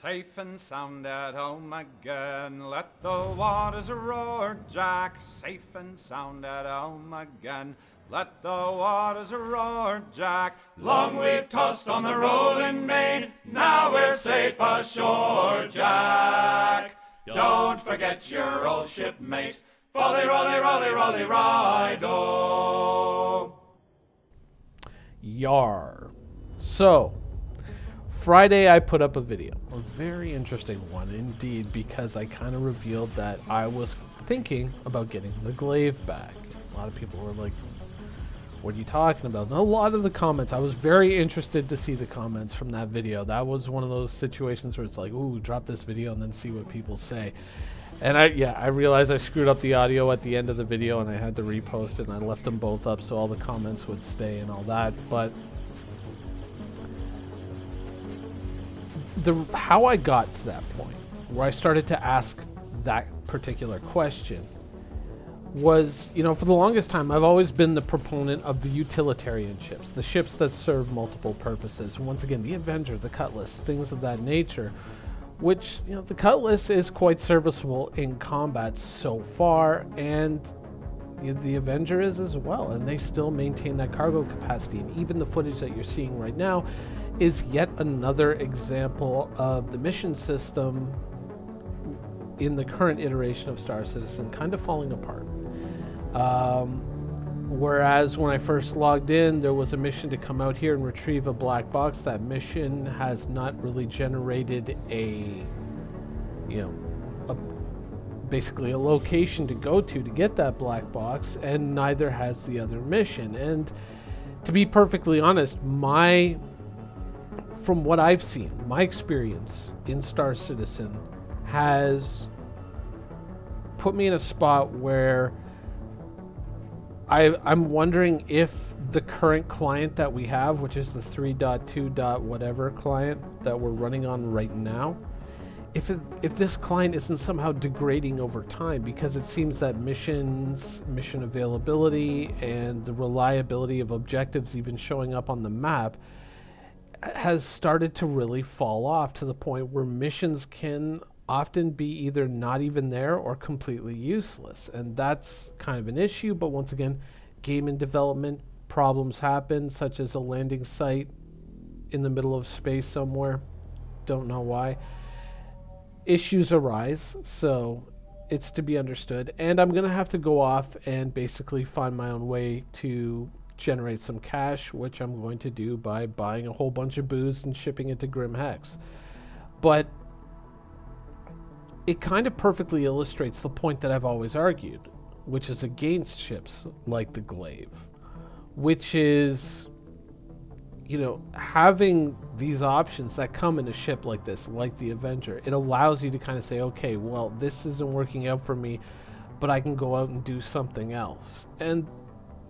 Safe and sound at home again. Let the waters roar, Jack. Safe and sound at home again. Let the waters roar, Jack. Long we've tossed on the rolling main. Now we're safe ashore, Jack. Don't forget your old shipmate. Folly, rolly, rolly, rolly, rido. Yar. So, Friday I put up a video. A very interesting one indeed, because I kind of revealed that I was thinking about getting the glaive back. A lot of people were like, what are you talking about? And a lot of the comments, I was very interested to see the comments from that video. That was one of those situations where it's like, ooh, drop this video and then see what people say. And I realized I screwed up the audio at the end of the video and I had to repost it, and I left them both up so all the comments would stay and all that. But how I got to that point where I started to ask that particular question was, you know, for the longest time I've always been the proponent of the utilitarian ships, the ships that serve multiple purposes. Once again, the Avenger, the Cutlass, things of that nature, which, you know, the Cutlass is quite serviceable in combat so far, and the Avenger is as well, and they still maintain that cargo capacity. And even the footage that you're seeing right now is yet another example of the mission system in the current iteration of Star Citizen kind of falling apart. Whereas when I first logged in, there was a mission to come out here and retrieve a black box. That mission has not really generated basically a location to go to get that black box, and neither has the other mission. And to be perfectly honest, from what I've seen, my experience in Star Citizen has put me in a spot where I'm wondering if the current client that we have, which is the 3.2. whatever client that we're running on right now, if this client isn't somehow degrading over time, because it seems that mission availability and the reliability of objectives even showing up on the map has started to really fall off, to the point where missions can often be either not even there or completely useless. And that's kind of an issue. But once again, game in development, problems happen, such as a landing site in the middle of space somewhere. Don't know why. Issues arise, so it's to be understood. And I'm going to have to go off and basically find my own way to generate some cash, which I'm going to do by buying a whole bunch of booze and shipping it to Grim Hex. But it kind of perfectly illustrates the point that I've always argued, which is against ships like the Glaive, which is, you know, having these options that come in a ship like this, like the Avenger. It allows you to kind of say, okay, well, this isn't working out for me, but I can go out and do something else. And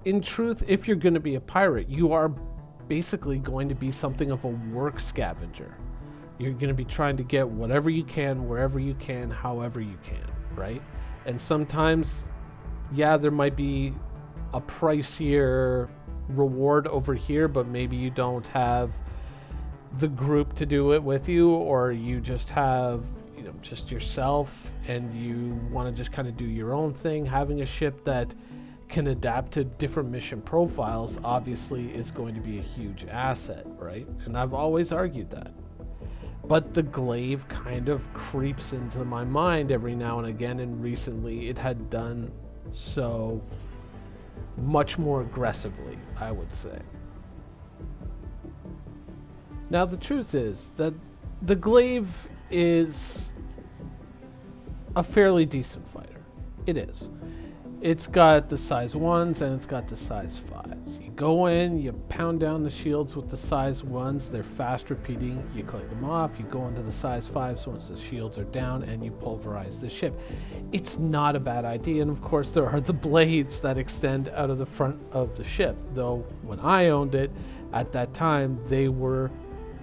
in truth, if you're going to be a pirate, you are basically going to be something of a work scavenger. You're going to be trying to get whatever you can, wherever you can, however you can, right? And sometimes, yeah, there might be a pricier reward over here, but maybe you don't have the group to do it with you, or you just have, you know, just yourself, and you want to just kind of do your own thing. Having a ship that can adapt to different mission profiles obviously is going to be a huge asset, right? And I've always argued that. But the Glaive kind of creeps into my mind every now and again, and recently it had done so much more aggressively, I would say. Now, the truth is that the Glaive is a fairly decent fighter. It is. It's got the size 1s and it's got the size 5s. You go in, you pound down the shields with the size 1s, they're fast repeating, you click them off, you go into the size 5s once the shields are down, and you pulverize the ship. It's not a bad idea, and of course there are the blades that extend out of the front of the ship, though when I owned it, at that time, they were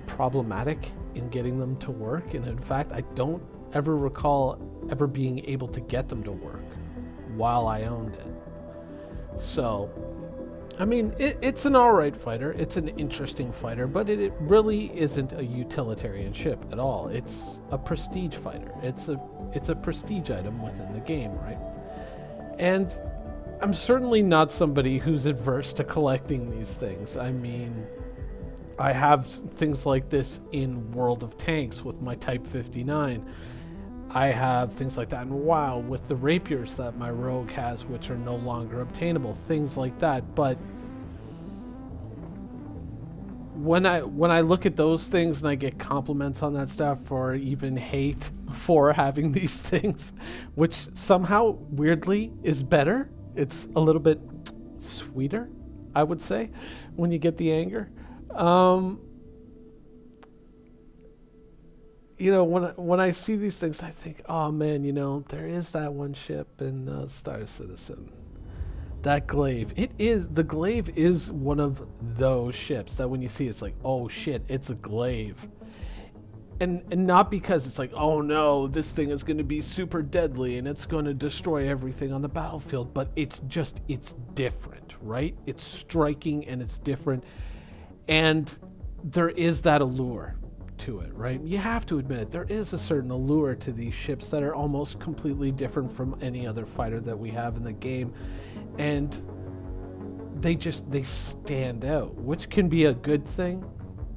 problematic in getting them to work, and in fact, I don't ever recall ever being able to get them to work while I owned it. So I mean, it's an alright fighter. It's an interesting fighter, but it really isn't a utilitarian ship at all. It's a prestige fighter. It's a prestige item within the game, right? And I'm certainly not somebody who's adverse to collecting these things. I mean, I have things like this in World of Tanks with my Type 59. I have things like that in WoW with the rapiers that my rogue has, which are no longer obtainable, things like that. But when I look at those things and I get compliments on that stuff, or even hate for having these things, which somehow weirdly is better, it's a little bit sweeter, I would say, when you get the anger. You know, when I see these things, I think, oh man, you know, there is that one ship in Star Citizen, that Glaive. The Glaive is one of those ships that when you see it's like, oh shit, it's a Glaive. And not because it's like, oh no, this thing is going to be super deadly and it's going to destroy everything on the battlefield, but it's different, right? It's striking and it's different. And there is that allure to it, right? You have to admit it. There is a certain allure to these ships that are almost completely different from any other fighter that we have in the game. And they stand out, which can be a good thing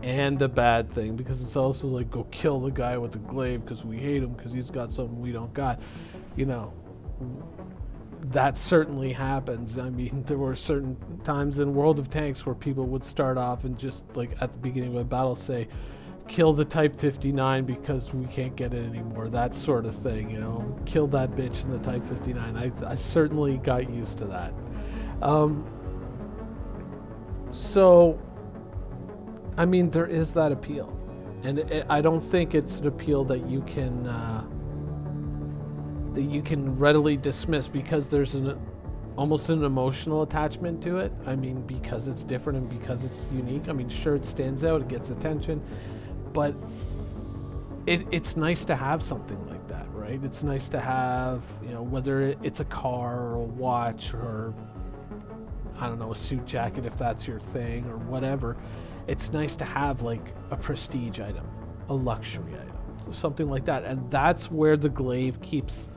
and a bad thing, because it's also like, go kill the guy with the Glaive because we hate him because he's got something we don't got. You know, that certainly happens. I mean, there were certain times in World of Tanks where people would start off and just like at the beginning of a battle say, kill the Type 59 because we can't get it anymore, that sort of thing, you know, kill that bitch in the Type 59. I certainly got used to that. So I mean, there is that appeal, and I don't think it's an appeal that you can readily dismiss, because there's almost an emotional attachment to it. I mean, because it's different and because it's unique. I mean, sure, it stands out, it gets attention, but it's nice to have something like that, right? It's nice to have, you know, whether it's a car or a watch or, I don't know, a suit jacket if that's your thing or whatever. It's nice to have like a prestige item, a luxury item, something like that. And that's where the Glaive keeps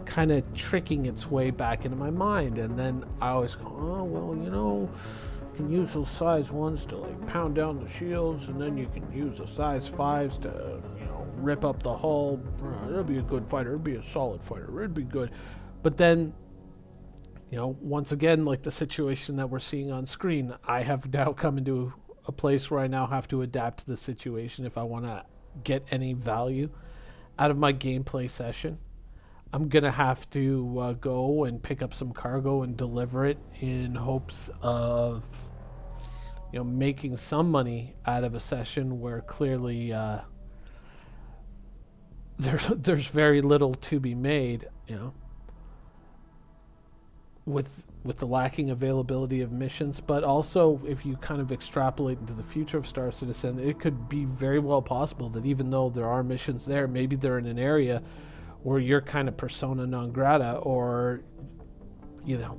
kind of tricking its way back into my mind. And then I always go, oh, well, you know, you can use those size 1s to like pound down the shields, and then you can use the size 5s to, you know, rip up the hull. It'd be a good fighter, it'd be a solid fighter, it'd be good. But then, you know, once again, like the situation that we're seeing on screen, I have now come into a place where I now have to adapt to the situation if I want to get any value out of my gameplay session. I'm going to have to go and pick up some cargo and deliver it in hopes of, you know, making some money out of a session where clearly there's very little to be made, you know, with the lacking availability of missions. But also, if you kind of extrapolate into the future of Star Citizen, it could be very well possible that even though there are missions there, maybe they're in an area where you're kind of persona non grata, or, you know,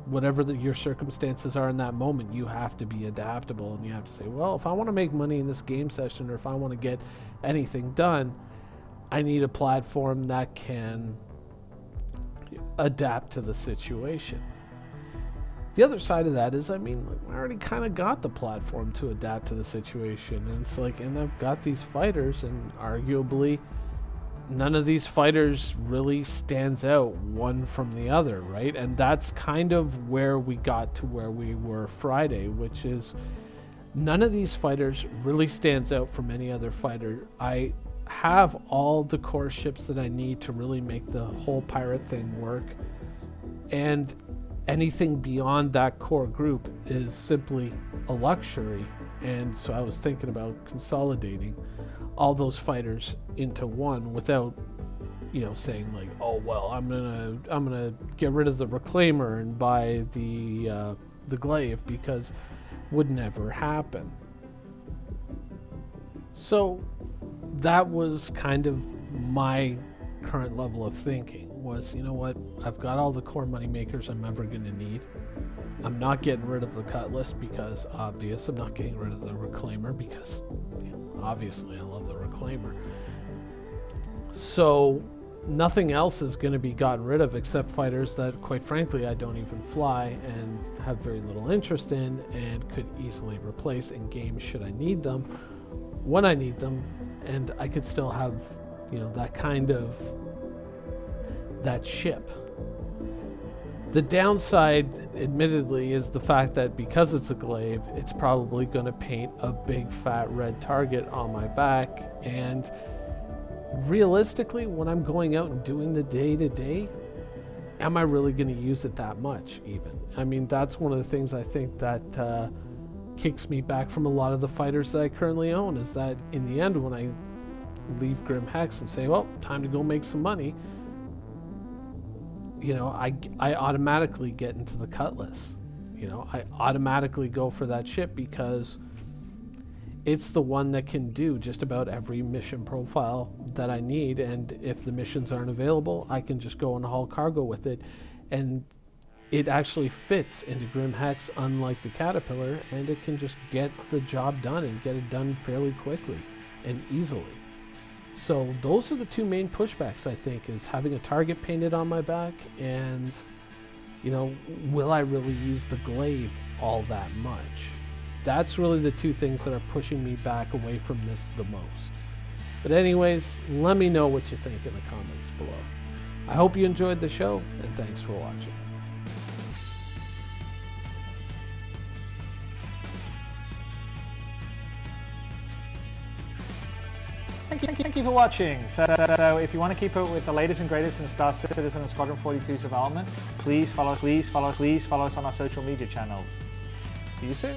whatever your circumstances are in that moment, you have to be adaptable, and you have to say, well, if I want to make money in this game session, or if I want to get anything done, I need a platform that can adapt to the situation. The other side of that is, I mean, I already kind of got the platform to adapt to the situation, and it's like, and I've got these fighters, and arguably none of these fighters really stands out one from the other, right? And that's kind of where we got to where we were Friday, which is none of these fighters really stands out from any other fighter. I have all the core ships that I need to really make the whole pirate thing work, and anything beyond that core group is simply a luxury. And so I was thinking about consolidating all those fighters into one without, you know, saying like, oh well, I'm gonna get rid of the Reclaimer and buy the Glaive, because would never happen. So that was kind of my current level of thinking, was, you know what, I've got all the core money makers I'm ever going to need. I'm not getting rid of the Cutlass because obvious. I'm not getting rid of the Reclaimer because obviously I love the Reclaimer. So nothing else is going to be gotten rid of except fighters that, quite frankly, I don't even fly and have very little interest in and could easily replace in games should I need them, when I need them, and I could still have, you know, that kind of, that ship. The downside, admittedly, is the fact that because it's a glaive, it's probably going to paint a big fat red target on my back, and realistically, when I'm going out and doing the day-to-day, am I really going to use it that much even? I mean, that's one of the things I think that kicks me back from a lot of the fighters that I currently own, is that in the end, when I leave Grim Hex and say, well, time to go make some money, you know, I automatically get into the Cutlass. You know, I automatically go for that ship because it's the one that can do just about every mission profile that I need, and if the missions aren't available, I can just go and haul cargo with it, and it actually fits into Grim Hex, unlike the Caterpillar, and it can just get the job done and get it done fairly quickly and easily. So those are the two main pushbacks, I think, is having a target painted on my back and, you know, will I really use the glaive all that much? That's really the two things that are pushing me back away from this the most. But anyways, let me know what you think in the comments below. I hope you enjoyed the show, and thanks for watching. Thank you for watching. So if you want to keep up with the latest and greatest in Star Citizen and Squadron 42's development, please follow us on our social media channels. See you soon.